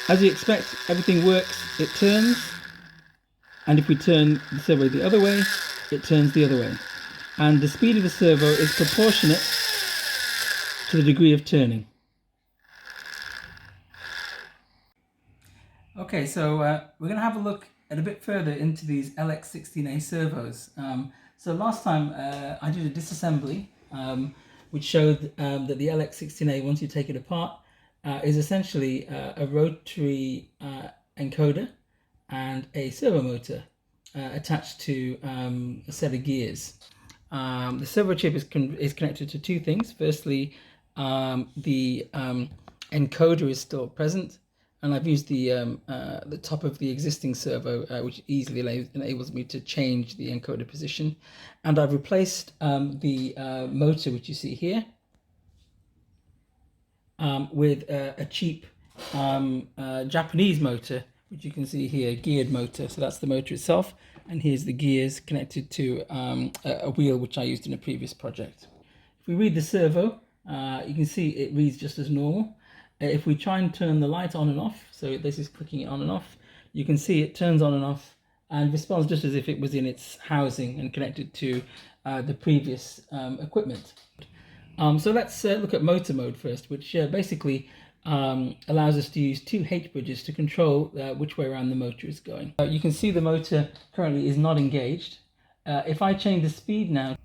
As you expect, everything works, it turns, and if we turn the servo the other way, it turns the other way. And the speed of the servo is proportionate to the degree of turning. Okay, so we're going to have a look a bit further into these LX16A servos. So last time I did a disassembly which showed that the LX16A, once you take it apart, is essentially a rotary encoder and a servo motor attached to a set of gears. The servo chip is connected to two things. Firstly, the encoder is still present, and I've used the top of the existing servo, which easily enables me to change the encoder position. And I've replaced the motor, which you see here, with a cheap Japanese motor, which you can see here, geared motor. So that's the motor itself, and here's the gears connected to a wheel which I used in a previous project. If we read the servo, you can see it reads just as normal. If we try and turn the light on and off, so this is clicking it on and off, you can see it turns on and off and responds just as if it was in its housing and connected to the previous equipment. So let's look at motor mode first, which basically allows us to use two H bridges to control which way around the motor is going. You can see the motor currently is not engaged. If I change the speed now,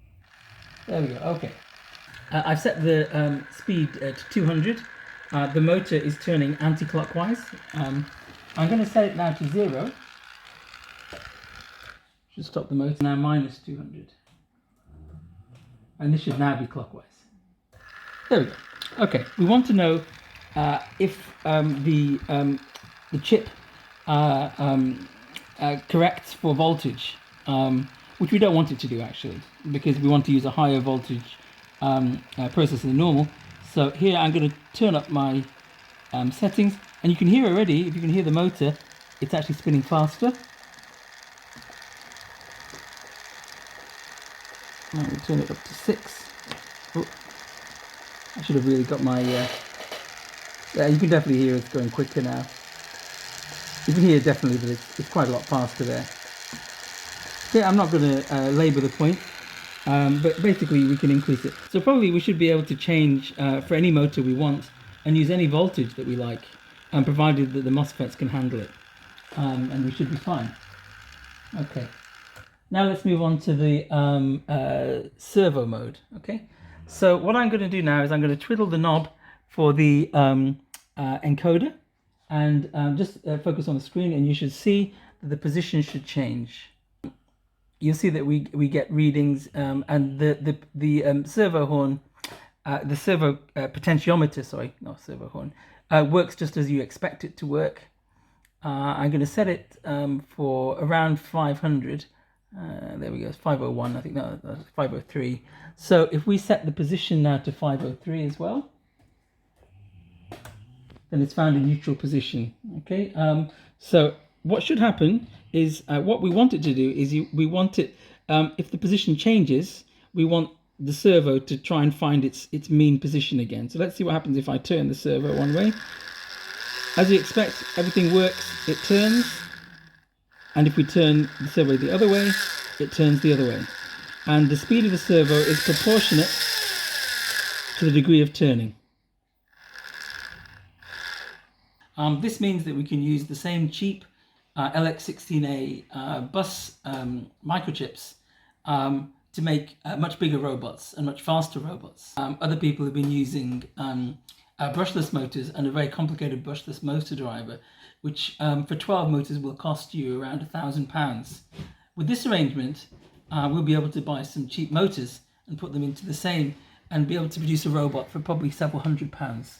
there we go, okay. I've set the speed to 200. The motor is turning anti-clockwise. I'm going to set it now to 0. Should stop the motor now, minus 200. And this should now be clockwise. There we go. Okay, we want to know if the chip corrects for voltage, which we don't want it to do actually, because we want to use a higher voltage processor than normal. So here I'm going to turn up my settings, and you can hear already, if you can hear the motor, it's actually spinning faster. I'm going to turn it up to 6. Oh, I should have really got my... yeah, you can definitely hear it's going quicker now. You can hear definitely that it's quite a lot faster there. Okay, I'm not going to labour the point. But basically we can increase it. So probably we should be able to change for any motor we want and use any voltage that we like, provided that the MOSFETs can handle it. And we should be fine. Okay. Now let's move on to the servo mode. Okay. So what I'm going to do now is I'm going to twiddle the knob for the encoder and just focus on the screen, and you should see that the position should change. You'll see that we get readings, and the servo horn, the servo potentiometer, sorry, not servo horn, works just as you expect it to work. I'm going to set it for around 500. There we go, it's 501, I think, no, 503. So if we set the position now to 503 as well, then it's found a neutral position. Okay, so what should happen is what we want it to do is we want it, if the position changes, we want the servo to try and find its mean position again. So let's see what happens if I turn the servo one way. As you expect, everything works, it turns, and if we turn the servo the other way, it turns the other way. And the speed of the servo is proportionate to the degree of turning. This means that we can use the same cheap LX16A bus microchips to make much bigger robots and much faster robots. Other people have been using brushless motors and a very complicated brushless motor driver, which for 12 motors will cost you around £1,000. With this arrangement, we'll be able to buy some cheap motors and put them into the same and be able to produce a robot for probably several £100s.